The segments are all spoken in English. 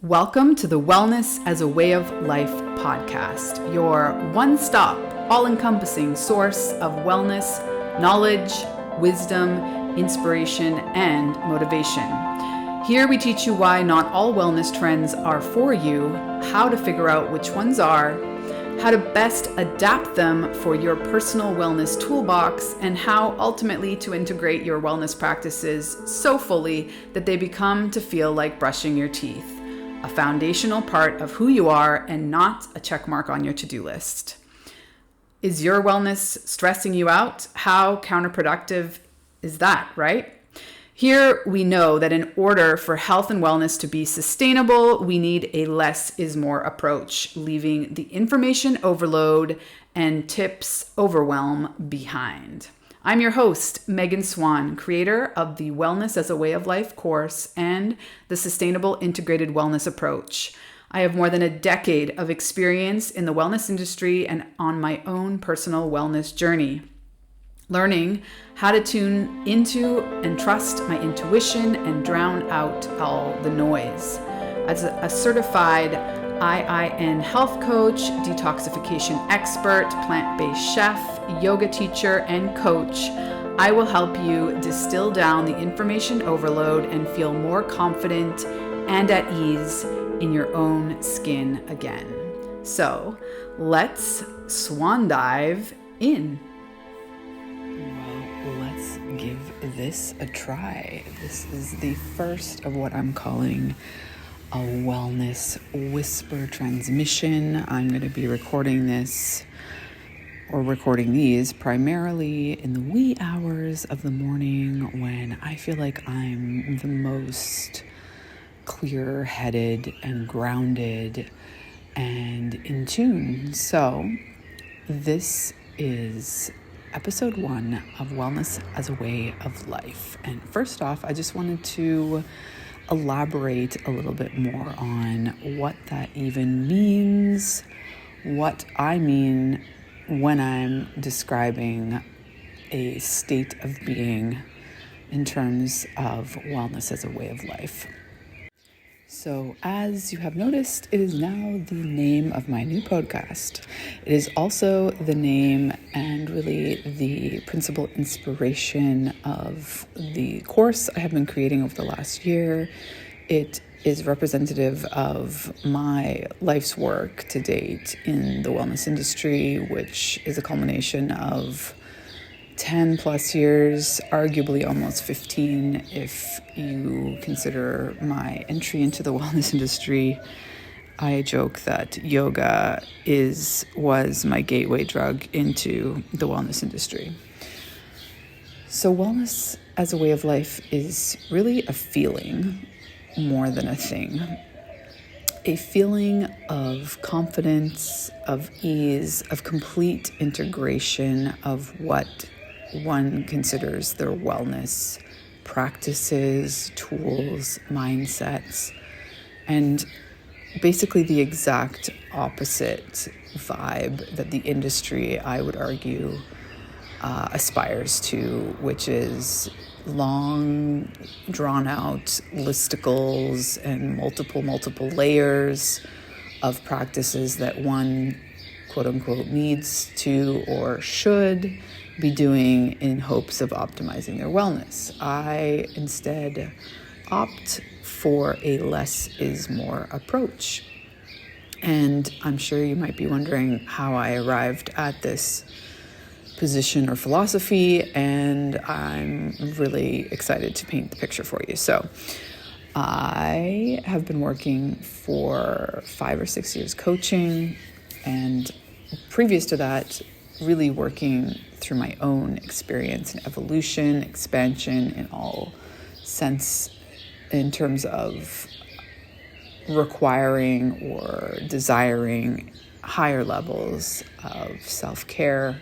Welcome to the Wellness as a Way of Life podcast, your one-stop, all-encompassing source of wellness, knowledge, wisdom, inspiration, and motivation. Here we teach you why not all wellness trends are for you, how to figure out which ones are, how to best adapt them for your personal wellness toolbox, and how ultimately to integrate your wellness practices so fully that they become to feel like brushing your teeth. A foundational part of who you are and not a check mark on your to-do list. Is your wellness stressing you out? How counterproductive is that, right? Here we know that in order for health and wellness to be sustainable, we need a less is more approach, leaving the information overload and tips overwhelm behind. I'm your host, Megan Swan, creator of the Wellness as a Way of Life course and the Sustainable Integrated Wellness Approach. I have more than a decade of experience in the wellness industry and on my own personal wellness journey, learning how to tune into and trust my intuition and drown out all the noise. As a certified IIN health coach, detoxification expert, plant-based chef, yoga teacher, and coach, I will help you distill down the information overload and feel more confident and at ease in your own skin again. So let's swan dive in. Well, let's give this a try. This is the first of what I'm calling a wellness whisper transmission. I'm going to be recording these primarily in the wee hours of the morning when I feel like I'm the most clear-headed and grounded and in tune. So this is episode 1 of Wellness as a Way of Life. And first off, I just wanted to elaborate a little bit more on what that even means, what I mean when I'm describing a state of being in terms of wellness as a way of life. So, as you have noticed, it is now the name of my new podcast. It is also the name and really the principal inspiration of the course I have been creating over the last year. It is representative of my life's work to date in the wellness industry, which is a culmination of 10 plus years, arguably almost 15 if you consider my entry into the wellness industry. I joke that yoga was my gateway drug into the wellness industry. So wellness as a way of life is really a feeling more than a thing. A feeling of confidence, of ease, of complete integration of what one considers their wellness practices, tools, mindsets, and basically the exact opposite vibe that the industry, I would argue, aspires to, which is long, drawn-out listicles and multiple layers of practices that one, quote-unquote, needs to or should be doing in hopes of optimizing their wellness. I instead opt for a less is more approach. And I'm sure you might be wondering how I arrived at this position or philosophy, and I'm really excited to paint the picture for you. So I have been working for 5 or 6 years coaching, and previous to that, really working through my own experience and evolution, expansion in all sense in terms of requiring or desiring higher levels of self-care,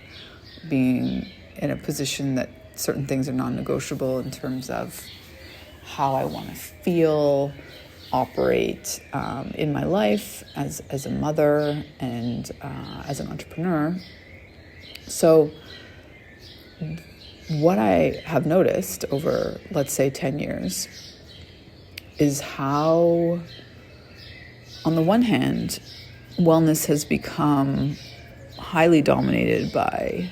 being in a position that certain things are non-negotiable in terms of how I want to feel, operate in my life as a mother and as an entrepreneur. So what I have noticed over, let's say, 10 years is how on the one hand, wellness has become highly dominated by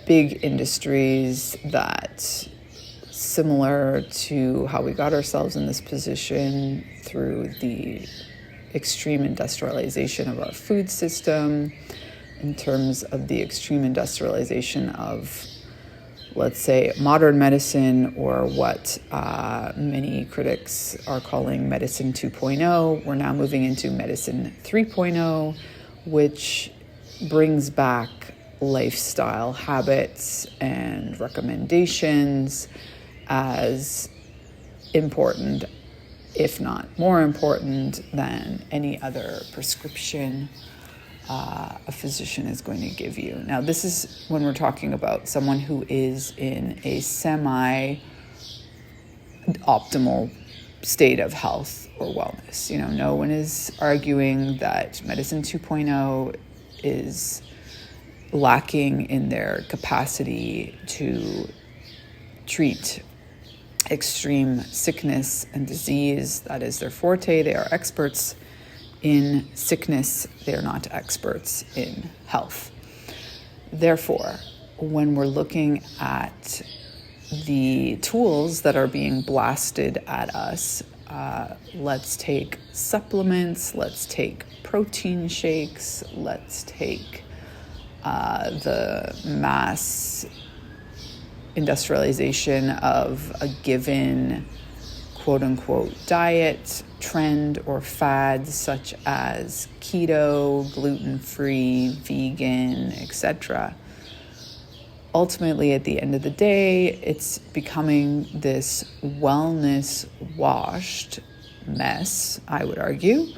big industries that, similar to how we got ourselves in this position through the extreme industrialization of our food system, in terms of the extreme industrialization of, let's say, modern medicine, or what many critics are calling medicine 2.0. We're now moving into medicine 3.0, which brings back lifestyle habits and recommendations as important, if not more important, than any other prescription a physician is going to give you. Now, this is when we're talking about someone who is in a semi-optimal state of health or wellness. No one is arguing that medicine 2.0 is lacking in their capacity to treat extreme sickness and disease. That is their forte. They are experts in sickness. They are not experts in health. Therefore, when we're looking at the tools that are being blasted at us, let's take supplements, let's take protein shakes, let's take the mass industrialization of a given quote-unquote diet trend or fad, such as keto, gluten-free, vegan, etc. Ultimately, at the end of the day, it's becoming this wellness-washed mess, I would argue,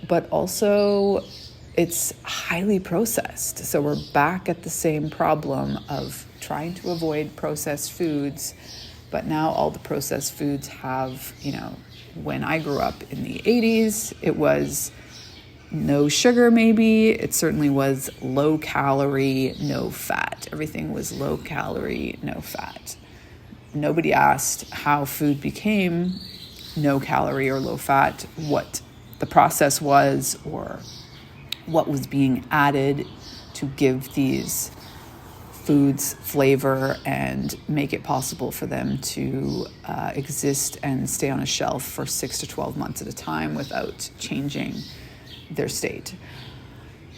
but also it's highly processed. So we're back at the same problem of trying to avoid processed foods, but now all the processed foods have, when I grew up in the 80s, it was no sugar maybe. It certainly was low calorie, no fat. Everything was low calorie, no fat. Nobody asked how food became no calorie or low fat, what the process was, or what was being added to give these foods flavor and make it possible for them to exist and stay on a shelf for 6 to 12 months at a time without changing their state.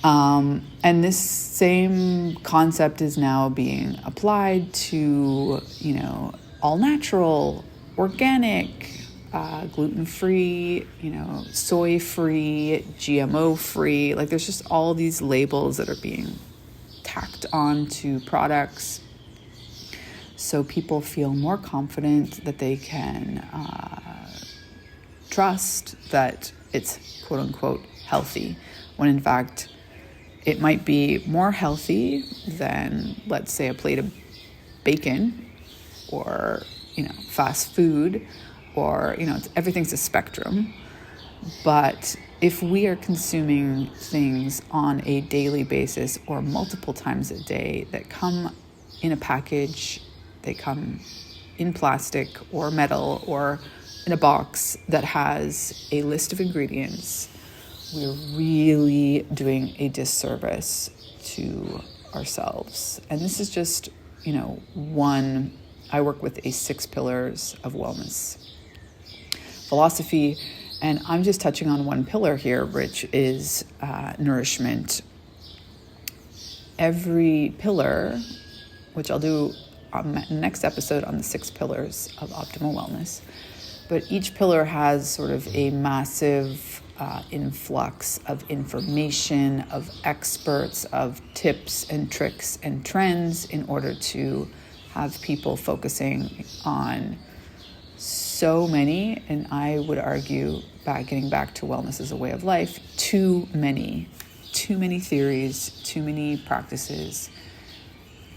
And this same concept is now being applied to, all natural, organic, gluten-free, soy-free, GMO-free. Like, there's just all these labels that are being tacked on to products so people feel more confident that they can trust that it's quote-unquote healthy, when in fact it might be more healthy than, let's say, a plate of bacon or, fast food, or, everything's a spectrum. But if we are consuming things on a daily basis or multiple times a day that come in a package, they come in plastic or metal or in a box that has a list of ingredients, we're really doing a disservice to ourselves. And this is just, one. I work with a 6 pillars of wellness philosophy, and I'm just touching on one pillar here, which is nourishment. Every pillar, which I'll do on the next episode on the 6 pillars of optimal wellness, but each pillar has sort of a massive influx of information, of experts, of tips and tricks and trends in order to have people focusing on so many, and I would argue, getting back to wellness as a way of life, too many theories, too many practices,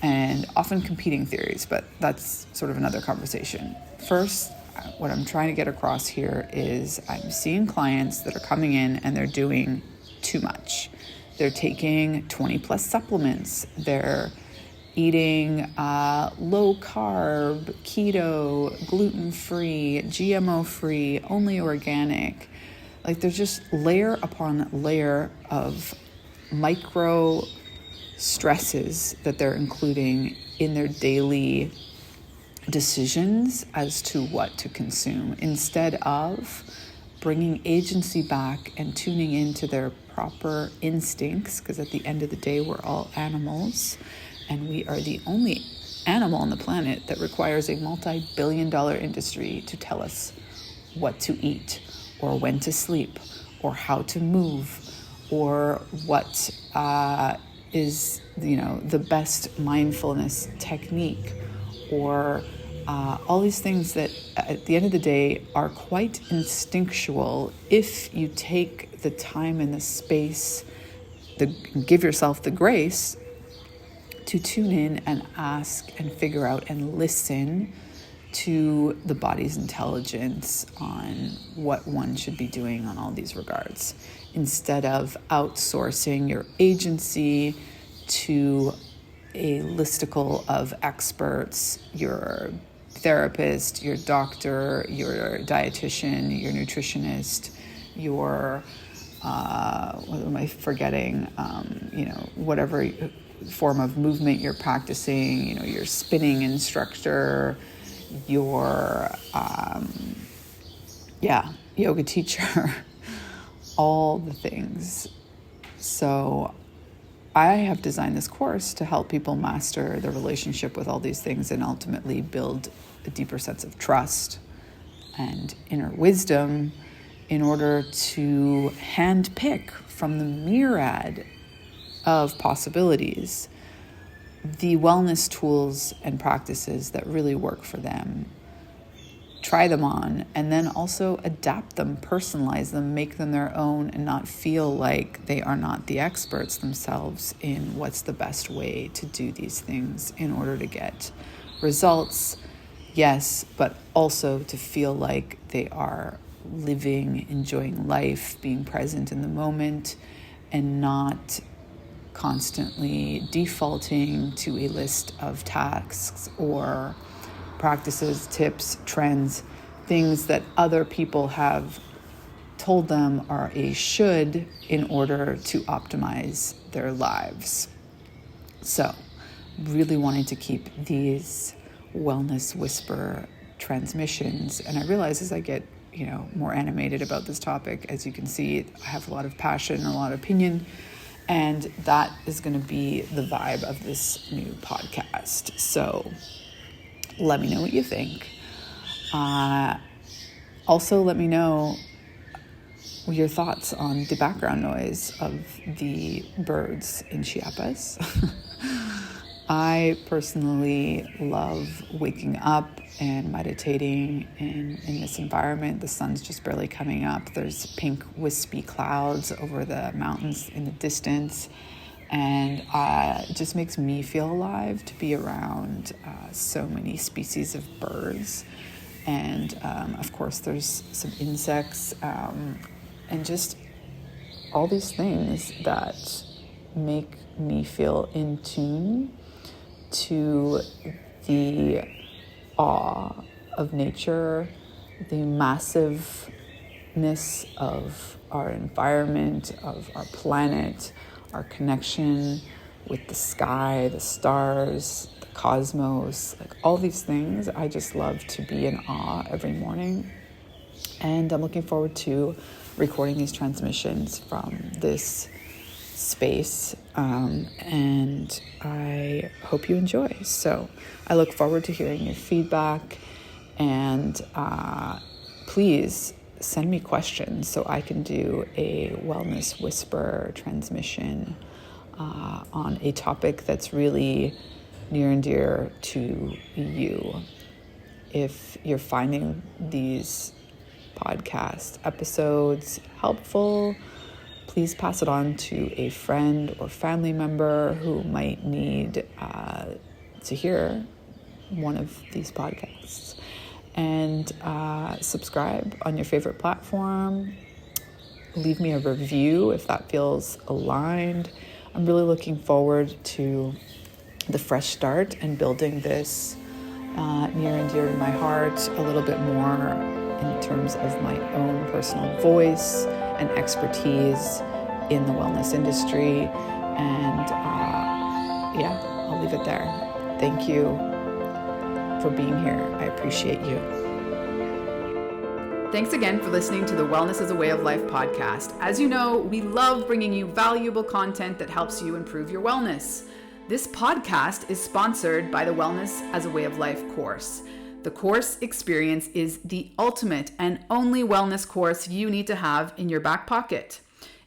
and often competing theories, but that's sort of another conversation. First, what I'm trying to get across here is I'm seeing clients that are coming in and they're doing too much. They're taking 20 plus supplements. They're eating low carb, keto, gluten-free, GMO-free, only organic. Like there's just layer upon layer of micro stresses that they're including in their daily decisions as to what to consume, instead of bringing agency back and tuning into their proper instincts, because at the end of the day, we're all animals, and we are the only animal on the planet that requires a multi-billion-dollar industry to tell us what to eat, or when to sleep, or how to move, or what is the best mindfulness technique, or all these things that at the end of the day are quite instinctual if you take the time and the space, give yourself the grace to tune in and ask and figure out and listen to the body's intelligence on what one should be doing on all these regards, instead of outsourcing your agency to a listicle of experts, your therapist, your doctor, your dietitian, your nutritionist, your, what am I forgetting? Whatever form of movement you're practicing, your spinning instructor, your, yoga teacher, all the things. So I have designed this course to help people master their relationship with all these things and ultimately build a deeper sense of trust and inner wisdom in order to handpick from the myriad of possibilities the wellness tools and practices that really work for them. Try them on, and then also adapt them, personalize them, make them their own, and not feel like they are not the experts themselves in what's the best way to do these things in order to get results, yes, but also to feel like they are living, enjoying life, being present in the moment, and not constantly defaulting to a list of tasks or practices, tips, trends, things that other people have told them are a should in order to optimize their lives. So, really wanting to keep these wellness whisper transmissions, and I realize as I get more animated about this topic, as you can see, I have a lot of passion, a lot of opinion, and that is going to be the vibe of this new podcast. So let me know what you think. Also, let me know your thoughts on the background noise of the birds in Chiapas. I personally love waking up and meditating in this environment. The sun's just barely coming up. There's pink wispy clouds over the mountains in the distance. And it just makes me feel alive to be around so many species of birds. And of course, there's some insects and just all these things that make me feel in tune to the awe of nature, the massiveness of our environment, of our planet, our connection with the sky, the stars, the cosmos, like all these things. I just love to be in awe every morning. And I'm looking forward to recording these transmissions from this space, and I hope you enjoy. So I look forward to hearing your feedback, and please send me questions so I can do a wellness whisper transmission on a topic that's really near and dear to you. If you're finding these podcast episodes helpful, please pass it on to a friend or family member who might need to hear one of these podcasts. And subscribe on your favorite platform. Leave me a review if that feels aligned. I'm really looking forward to the fresh start and building this near and dear to my heart a little bit more in terms of my own personal voice and expertise in the wellness industry. And I'll leave it there. Thank you for being here. I appreciate you. Thanks again for listening to the Wellness as a Way of Life podcast. As you know, we love bringing you valuable content that helps you improve your wellness. This podcast is sponsored by the Wellness as a Way of Life course. The course experience is the ultimate and only wellness course you need to have in your back pocket.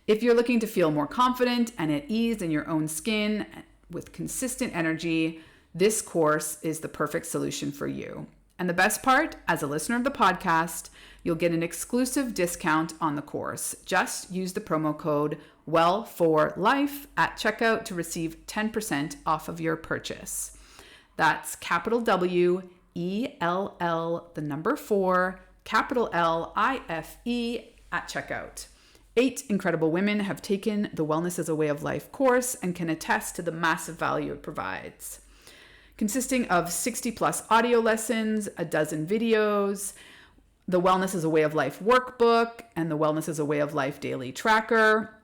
If you're looking to feel more confident and at ease in your own skin with consistent energy, this course is the perfect solution for you. And the best part, as a listener of the podcast, you'll get an exclusive discount on the course. Just use the promo code WELL4LIFE at checkout to receive 10% off of your purchase. That's capital W, ELL, the number 4, capital LIFE at checkout. 8 incredible women have taken the Wellness as a Way of Life course and can attest to the massive value it provides. Consisting of 60 plus audio lessons, a dozen videos, the Wellness as a Way of Life workbook, and the Wellness as a Way of Life daily tracker,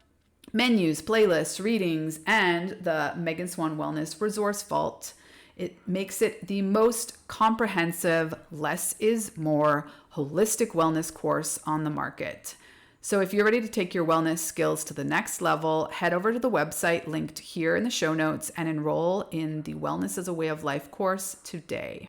menus, playlists, readings, and the Megan Swan Wellness Resource Vault. It makes it the most comprehensive, less is more, holistic wellness course on the market. So if you're ready to take your wellness skills to the next level, head over to the website linked here in the show notes and enroll in the Wellness as a Way of Life course today.